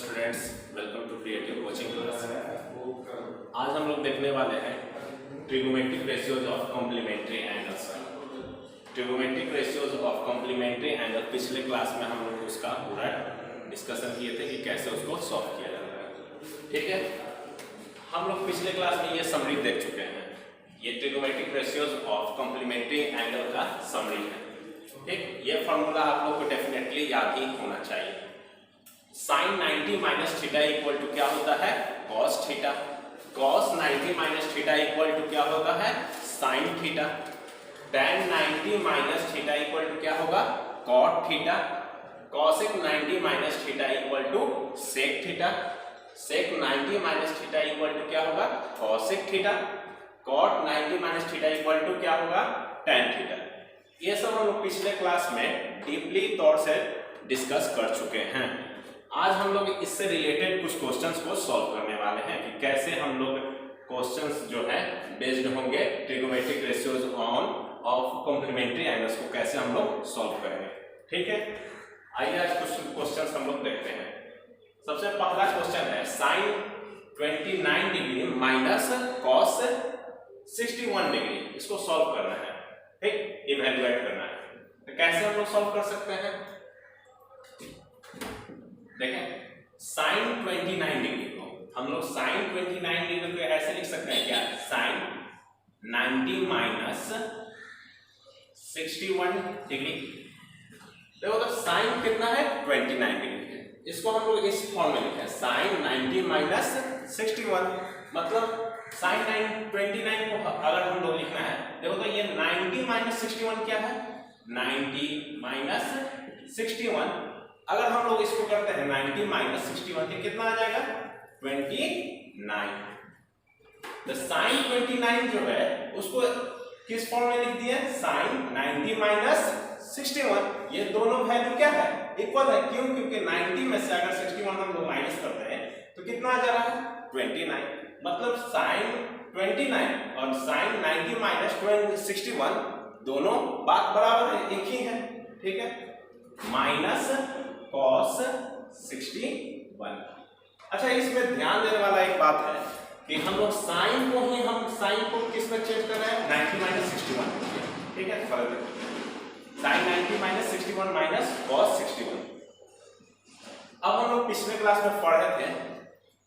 Students, welcome to creative coaching class. आज हम लोग देखने वाले हैं trigonometric ratios of complementary angles. Trigonometric ratios of complementary angle पिछले क्लास में हम लोग उसका पूरा डिस्कशन किए थे कि कैसे उसको सॉल्व किया जाता है। ठीक है, हम लोग पिछले क्लास में ये समरी देख चुके हैं। ये trigonometric ratios of complementary angle का समरी है। ठीक, ये फॉर्मूला आप लोग को डेफिनेटली याद ही होना चाहिए। Sine 90 minus theta equal to क्या होता है? Cos theta. Cos 90 minus theta equal to क्या होता है? Sine theta. tan 90 minus theta equal to क्या होगा? Cot theta. Cosec 90 minus theta equal to sec theta. Sec 90 minus theta equal to क्या होगा? Cosec theta. Cot 90 minus theta equal to क्या होगा? tan theta. ये सब हम लोग पिछले क्लास में डीपली तौर से डिस्कस कर चुके हैं। आज हम लोग इससे रिलेटेड कुछ क्वेश्चंस को सॉल्व करने वाले हैं कि कैसे हम लोग क्वेश्चंस जो है बेस्ड होंगे trigonometric ratios on of complementary angles को कैसे हम लोग सॉल्व करेंगे। ठीक है, आइए आज कुछ क्वेश्चंस हम लोग देखते हैं। सबसे पहला क्वेश्चन है sine 29 degree minus cos 61 degree. इसको सॉल्व करना है, ठीक, इवैल्यूएट करना है। तो कैसे हम लोग सॉल्व कर सकते हैं? देखें, साइन 29 डिग्री को हम लोग साइन 29 डिग्री को ऐसे लिख सकते हैं क्या? Sine 90 minus 61 degree. देखो तो साइन कितना है? 29 डिग्री है। इसको हम लोग इस फॉर्म में लिखें, साइन 90 माइनस 61। मतलब साइन 29 को अगर हम लोग लिखना है, देखो तो ये 90 माइनस 61 क्या है? 90 माइनस 61। अगर हम लोग इसको करते हैं 90 माइनस 61 तो कितना आ जाएगा? 29। तो साइन 29 जो है उसको किस फॉर्म में लिख दिया? Sine 90 minus 61। ये दोनों वैल्यू क्या है? इक्वल है। क्यों? क्योंकि 90 में से अगर 61 हम लोग माइनस करते हैं तो कितना आ जा रहा है? 29। मतलब साइन 29 और साइन 90 माइनस 61 दोनों बात बराबर है, एक ही है। ठीक है, माइनस कॉस 61। अच्छा, इसमें ध्यान देने वाला एक बात है कि हम लोग साइन को ही हम साइन को किस में चेंज कर रहे हैं? 90 माइनस 61। ठीक है, फर्क है। Sine 90 minus 61 minus cos 61। अब हम लोग पिछले क्लास में पढ़े थे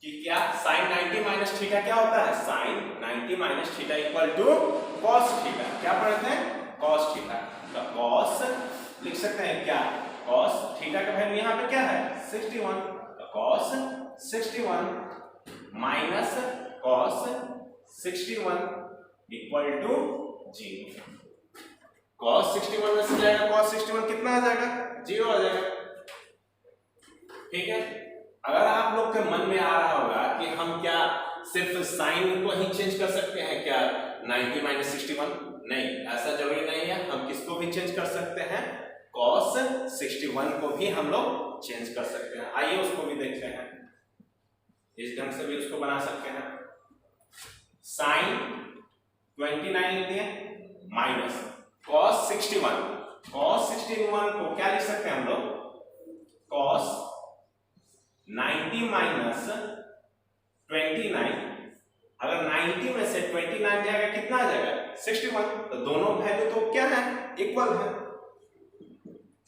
कि क्या साइन 90 माइनस थीटा क्या होता है? Sine 90 minus theta equal to cos theta. क्या पढ़े थे? Cos theta. तो कॉस लिख सकते हैं क्या? कॉस थीटा का वैल्यू यहाँ पे क्या है? 61। तो cos 61 minus cos 61 equal to 0। कॉस 61 में से जाएगा कॉस 61 कितना आ जाएगा? 0 आ जाएगा। ठीक है, अगर आप लोग के मन में आ रहा होगा कि हम क्या सिर्फ साइन को ही चेंज कर सकते हैं क्या 90 माइनस 61? नहीं, ऐसा जरूरी नहीं है। हम किसको भी चेंज कर सकते हैं? cos 61 को भी हम लोग चेंज कर सकते हैं। आइए उसको भी देखते हैं। इस ढंग से भी उसको बना सकते हैं। साइन 29 लिख दिए माइनस cos 61। cos 61 को क्या लिख सकते हैं हम लोग? cos 90 minus 29। अगर 90 में से 29 जाएगा कितना आ जाएगा? 61। तो दोनों वैल्यू तो क्या है? इक्वल है।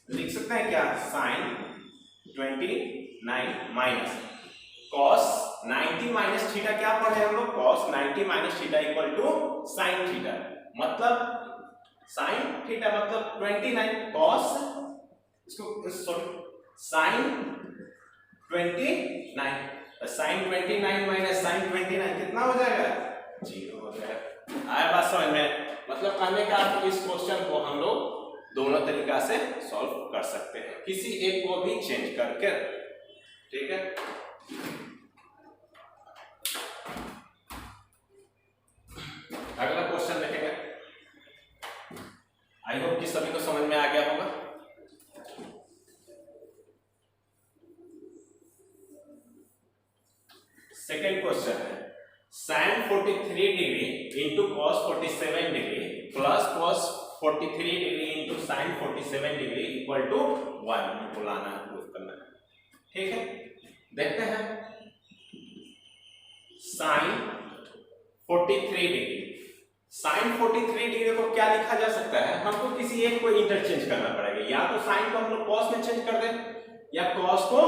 लिख सकते हैं क्या? Sine 29 minus cos 90 minus theta. क्या पढ़े हम लोग? Cos 90 minus theta equal to sine theta. मतलब साइन थीटा मतलब 29 कॉस, इसको साइन 29। साइन 29 माइनस साइन 29 कितना हो जाएगा? 0 हो जाएगा। आया बात समझ में? मतलब कहने का आप इस क्वेश्चन को हम लोग दोनों तरीका से सॉल्व कर सकते हैं, किसी एक को भी चेंज करके। ठीक है, अगला क्वेश्चन देखेंगे। आई होप कि सभी को समझ में आ गया होगा। सेकेंड क्वेश्चन है sine 43 degree into cos 47 degree plus cos 43 degree into sine 47 degree equal to 1 को लाना है, प्रूफ करना है। ठीक है, देखते हैं साइन 43 डिग्री। साइन 43 डिग्री को क्या लिखा जा सकता है, हमको किसी एक को इंटरचेंज करना पड़ेगा, या तो साइन को हम लोग कॉस में चेंज कर दें या कॉस को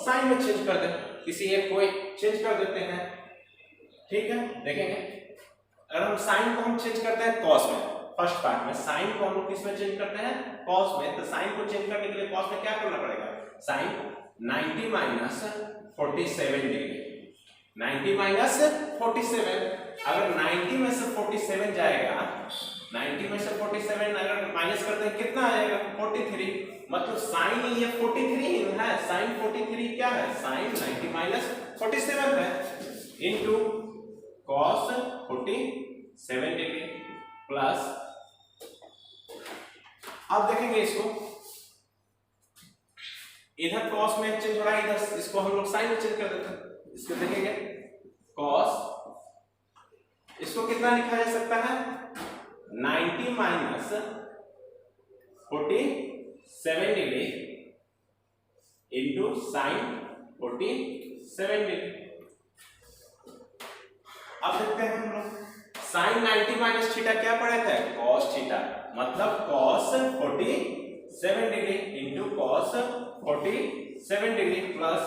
साइन में चेंज कर दें, किसी एक को चेंज कर देते हैं। ठीक है, देखेंगे अगर हम साइन को हम चेंज करते हैं कॉस में, फर्स्ट पार्ट में साइन को हम लोग किस में चेंज करते हैं, कॉस में, तो साइन को चेंज करने के लिए कॉस में क्या करना पड़ेगा, साइन 90 माइनस 47 डिग्री, 90 माइनस 47, अगर 90 में से 47 जाएगा, 90 में से 47 अगर माइनस करते हैं कितना आएगा 43, मतलब साइन ये 43 है, साइन 43 क्या है, साइन 90 माइनस 47 है इनटू कॉस 47 डिग्री प्लस, अब देखेंगे इसको इधर कॉस में चेंज हो रहा है, इधर इसको हम लोग साइन में चेंज कर देते हैं, इसको देखेंगे कॉस, इसको कितना लिखा जा सकता है 90 minus 47 degree into sine 47 degree. अब देखते हैं हम लोग साइन 90 माइनस थीटा क्या पढ़े थे, कॉस थीटा, मतलब cos 47 degree into cos 47 degree plus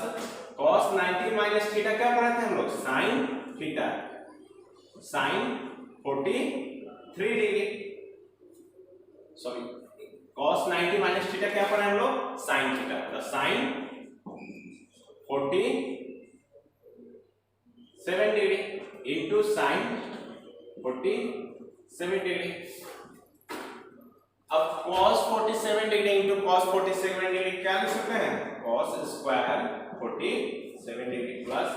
cos 90 minus theta क्या पढ़े थे हम लोग, sine theta, sine 43 degree, sorry cos 90 minus theta क्या पढ़ा हम लोग, साइन थीटा, तो sine 47 degree into sine 47 degree. अब cos 47 degree into cos 47 degree क्या लिख सकते हैं, cos square 47 degree plus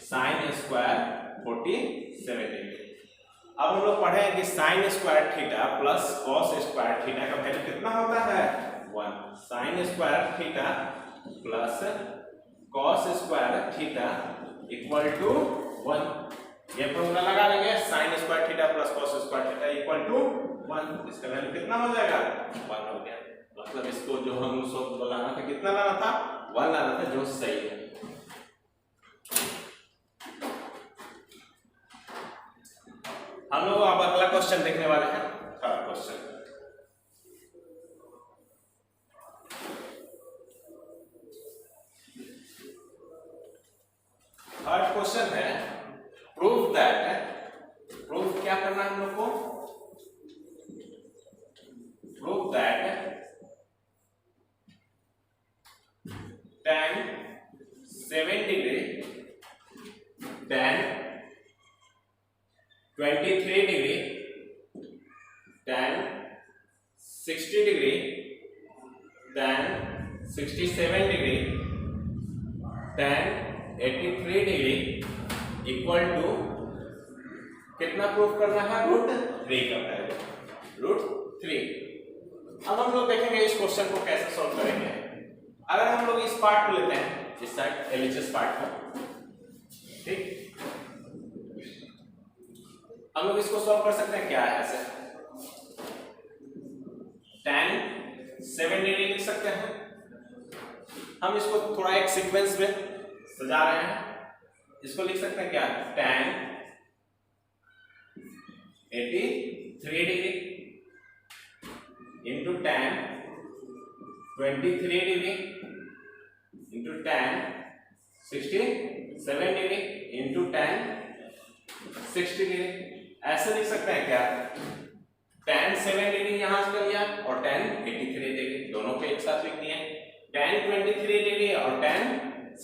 sine square 47 degree. अब हम लोग पढ़े कि sine square theta plus cos square theta का वैल्यू कितना होता है 1, sine square theta plus cos square theta equal to 1, ये फॉर्मूला लगा लेंगे, sine square theta plus cos square theta equal to 1, इसका वैल्यू कितना हो जाएगा 1 हो गया, मतलब इसको जो हम लोग लाना था कितना लाना था 1 लाना था, जो सही है। हम लोग अब अगला क्वेश्चन देखने वाले हैं, थर्ड क्वेश्चन। थर्ड क्वेश्चन है प्रूफ दैट, प्रूफ क्या करना है हम लोग को, proof that tan 7 degree tan 23 degree tan 60 degree tan 67 degree tan 83 degree equal to कितना प्रूफ करना है, √3 करना है, √3। अब हम लोग देखेंगे इस क्वेश्चन को कैसे सॉल्व करेंगे। अगर हम लोग इस पार्ट को लेते हैं, इस साइड एलएचएस पार्ट को, ठीक, हम लोग इसको सॉल्व कर सकते हैं, क्या है ऐसे tan 7 डिग्री लिख सकते हैं, हम इसको थोड़ा एक सीक्वेंस में सजा रहे हैं, इसको लिख सकते हैं क्या tan 83 degree into tan 23 degree into tan 67 degree into tan 60 degree, ऐसे लिख सकते हैं क्या tan 7 डिग्री यहां से कर लिया और tan 83 डिग्री दोनों को एक साथ लिख दिए, tan 23 डिग्री और tan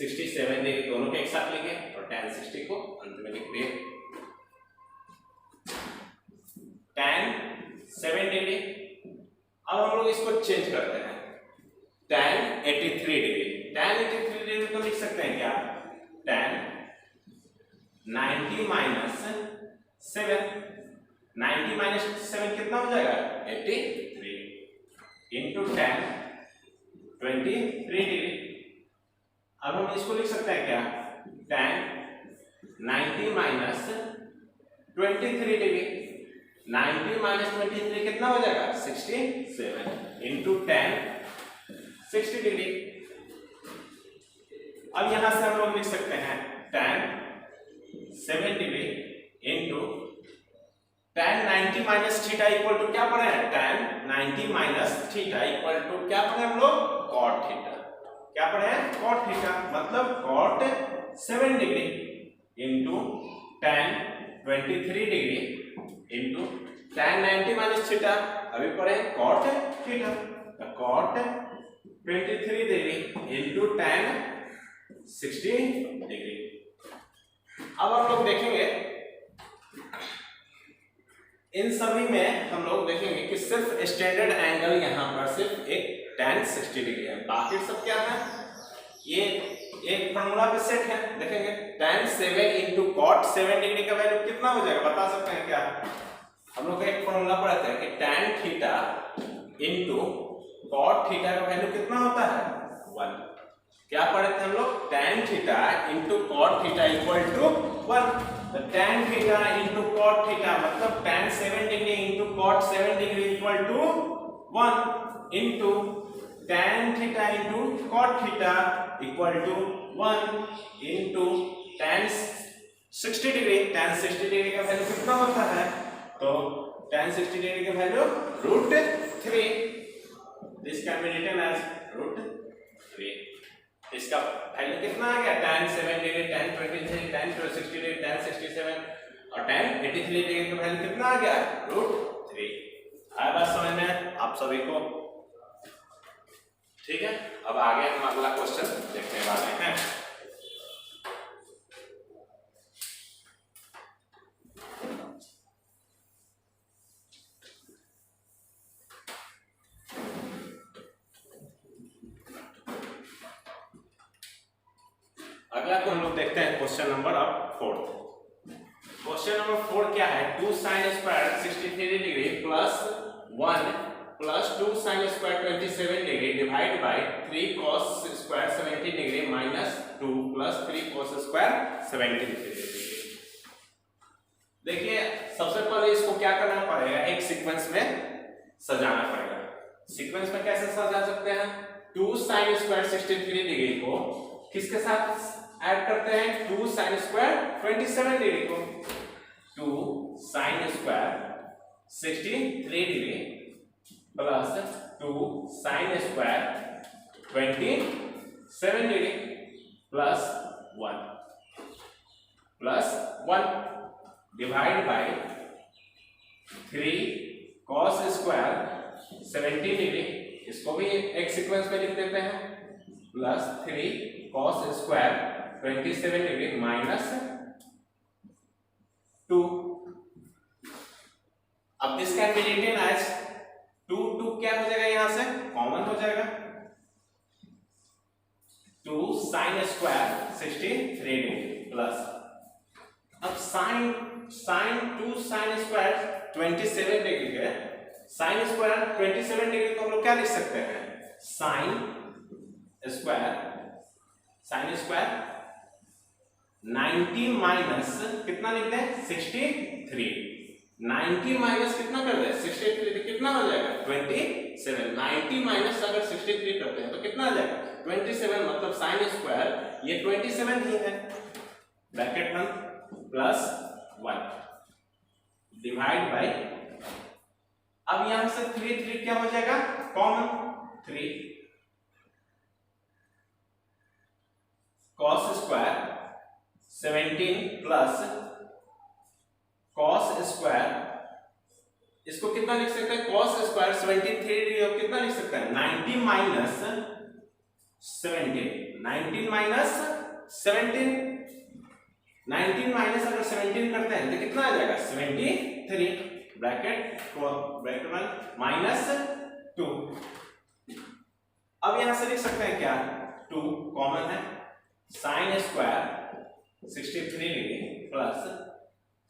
67 डिग्री दोनों को एक साथ लिखे और tan 60 को अंत में लिख दिए, tan 7 डिग्री। अब हम लोग इसको चेंज करते हैं, tan 83 डिग्री, tan 83 डिग्री को लिख सकते हैं क्या tan 90 माइनस 7, 90 माइनस 7 कितना हो जाएगा 83 इंटू tan 23 डिग्री। अब हम इसको लिख सकते हैं क्या tan 90 माइनस 23 डिग्री, 90 माइनस 23 कितना हो जाएगा 67 इंटू tan 60 डिग्री। अब यहां से हम लोग लिख सकते हैं tan 7 degree into tan 90 minus theta equal to क्या पढ़े हैं, tan 90 minus theta equal to क्या पढ़े हम लोग, cot थीटा। क्या पढ़े हैं, cot थीटा, मतलब cot 7 degree into tan 23 degree into tan 90 minus theta, अभी पढ़े cot theta, cot 23 degree into tan 60 degree. अब हम लोग देखेंगे इन सभी में हम लोग देखेंगे कि सिर्फ स्टैंडर्ड एंगल यहाँ पर सिर्फ एक tan 60 डिग्री है, बाकी सब क्या है, ये एक फॉर्मूला पे सेट है। देखेंगे tan 7 इंटू cot 7 डिग्री का वैल्यू कितना हो जाएगा, बता सकते हैं क्या, हम लोग एक फॉर्मूला पढ़े थे कि tan theta into cot theta का वैल्यू कितना होता है, 1। क्या पढ़े थे हम लोग, tan theta into cot theta equal to 1। तो tan theta into cot theta मतलब tan 7 degree into cot 7 degree equal to 1 into tan theta into cot theta equal to 1 into tan 60 degree. tan 60 degree का value कितना होता है, तो tan 60 degree का value √3। This can be written as √3। इसका वैल्यू कितना आ गया, tan 7 degree, tan 23, tan 60 degree, tan 67 और tan 83 डिग्री का वैल्यू कितना आ गया, √3। आया बात समझ में आप सभी को, ठीक है। अब आगे हम अगला क्वेश्चन देखने वाले हैं। अगला को हम लोग देखते हैं क्वेश्चन नंबर 4। क्वेश्चन नंबर 4 क्या है, 2 sin square 63 degree plus 1 plus 2 sin square 27 degree divide by 3 cos square 70 degree minus 2 plus 3 cos square 70 degree. देखिए सबसे पहले इसको क्या करना पड़ेगा, एक सीक्वेंस में सजाना पड़ेगा। सीक्वेंस में कैसे सजा सकते हैं, 2 sin स्क्वायर 63 डिग्री को किसके साथ ऐड करते हैं, 2 sin स्क्वायर 27 डिग्री को, 2 sin square 63 degree plus 2 sin square 27 degree plus 1 divide by 3 cos square 70 degree, इसको भी एक सीक्वेंस में लिख देते हैं, plus 3 cos square 27 degree minus 2। अब this can be written as 2 क्या हो जाएगा, यहां से कॉमन हो जाएगा, 2 sin स्क्वायर 63 डिग्री प्लस, अब sin 2 sin स्क्वायर 27 डिग्री है, sin स्क्वायर 27 डिग्री को हम लोग क्या लिख सकते हैं, sin स्क्वायर 90 माइनस कितना लिखते हैं, 63। 90 माइनस कितना कर दें, 63 कितना हो जाएगा, 27। 90 माइनस अगर 63 करते हैं तो कितना आ जाएगा, 27, मतलब sin स्क्वायर ये 27 ही है, ब्रैकेट में प्लस 1 डिवाइड बाय, अब यहां से 3 क्या हो जाएगा, common 3 cos square 17 plus cos square, इसको कितना लिख सकते हैं, cos स्क्वायर 73 और कितना लिख सकते हैं, 90 माइनस 17, 19 माइनस 17, 19 माइनस अगर 17 करते हैं तो कितना आ जाएगा, 73 ब्रैकेट में माइनस 2। अब यहां से लिख सकते हैं क्या, 2 कॉमन है, sin square 63 degree plus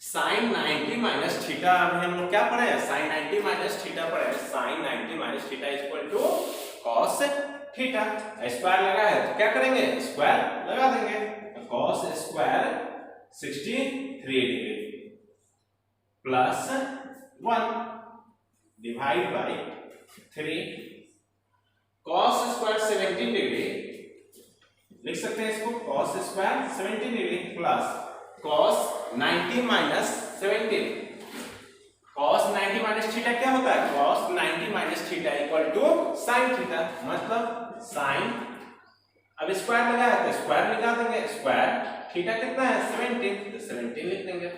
sin 90 minus theta, अभी हम लोग क्या पढ़े हैं, sin 90 माइनस थीटा पढ़े हैं, sin 90 minus theta equal to cos theta. Square लगा है तो क्या करेंगे, स्क्वायर लगा देंगे, cos square 63 degree plus 1 divide by 3 cos square 17 degree लिख सकते हैं इसको cos square 17 degree plus cos 90 minus 17। cos 90 minus theta क्या होता है? cos 90 minus theta equal to sin theta, मतलब sin, अब स्क्वायर लगाया तो स्क्वायर लगा देंगे, स्क्वायर थीटा कितना है 17, तो 17 लिख देंगे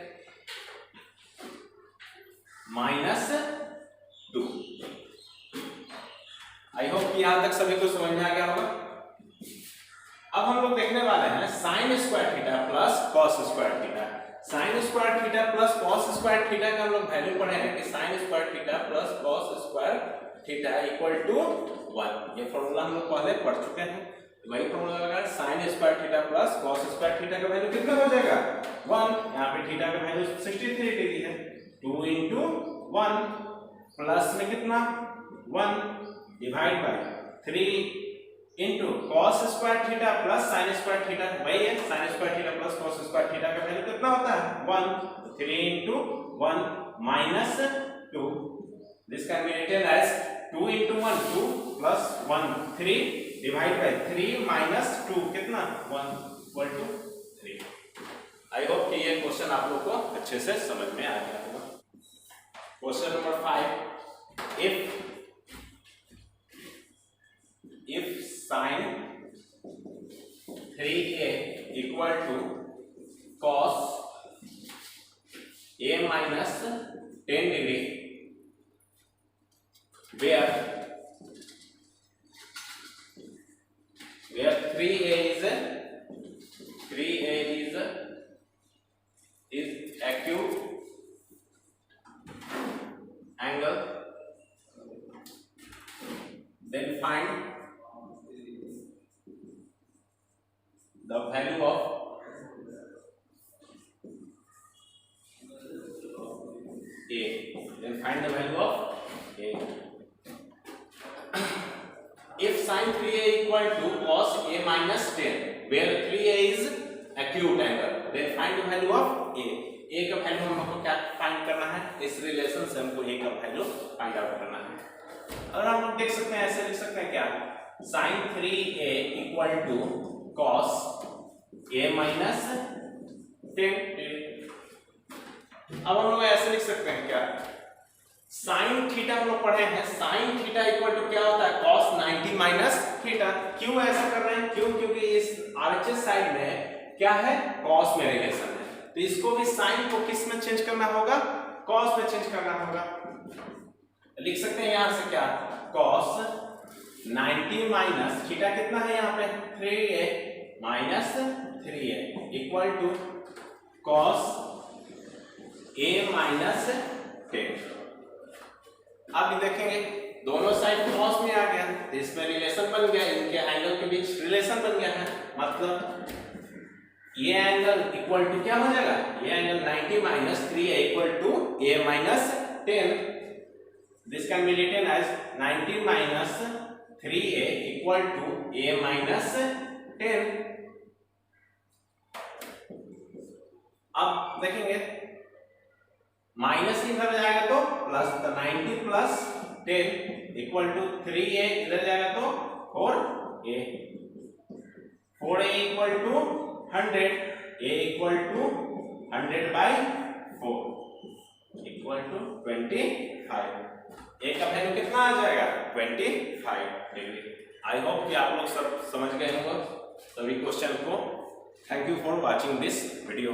माइनस 2। आई होप कि यहां तक सभी को समझ में आ गया होगा। अब हम लोग देखने वाले हैं sin square theta plus cos square theta. sin square theta plus cos square theta का हम लोग वैल्यू पढ़े हैं कि sin square theta plus cos square theta equal to 1। ये फॉर्मूला हम लोग पहले पढ़ चुके हैं, वही फॉर्मूला लगा sin square theta plus cos square theta का वैल्यू कितना हो जाएगा 1। यहाँ पे थीटा का वैल्यू 63 डिग्री है, 2 into 1 प्लस में कितना 1 divide by 3 into cos square theta plus sin square theta, वही है sin square theta plus cos square theta का वैल्यू कितना होता है 1, 3 into 1 minus 2, this can be written as 2 into 1 2 plus 1 3 divide by 3 minus 2 कितना 1 equal to 3। I hope कि ये question आप लोग को अच्छे से समझ में आ गया होगा। Question number 5, if sin 3a equal to cos a minus 10 degree where 3a is acute angle, then find the value of a, then find the value of a। if sin 3a equal to cos a minus 10 where 3a is acute angle, then find the value of a। a का value हमको क्या find करना है? इस relation से हमको a का value find out करना है। और हम लोग देख सकते हैं, ऐसे लिख सकते हैं क्या, sin 3a equal to cos a minus 10। अब हम लोग ऐसे लिख सकते हैं क्या, sin थीटा हम लोग पढ़े हैं, sin थीटा इक्वल टू क्या होता है cos 90 माइनस थीटा। क्यों ऐसा कर रहे हैं? क्यों? क्योंकि इस RHS साइड में क्या है cos में रिलेशन है, तो इसको भी sin को किस में चेंज करना होगा, cos में चेंज करना होगा। लिख सकते हैं यहां से क्या, cos 90 माइनस थीटा कितना है यहाँ पे 3a minus 3a equal to cos a minus 10। अब देखेंगे दोनों साइड cos में आ गया, तो इसमें रिलेशन बन गया, इनके एंगल के बीच रिलेशन बन गया है, मतलब ये एंगल इक्वल टू क्या हो जाएगा, ये angle 90 minus 3a equal to a minus 10। This can be written as 90 minus 3a equal to a minus 10। अब देखेंगे माइनस इधर जाएगा तो प्लस, तो 90 प्लस 10 इक्वल टू 3a इधर जाएगा तो 4a, 4a equal to 100, a equal to 100 by 4 equal to 25। a का वैल्यू कितना आ जाएगा 25 डिग्री। आई होप कि आप लोग सब समझ गए होंगे सभी क्वेश्चन को। Thank you for watching this video.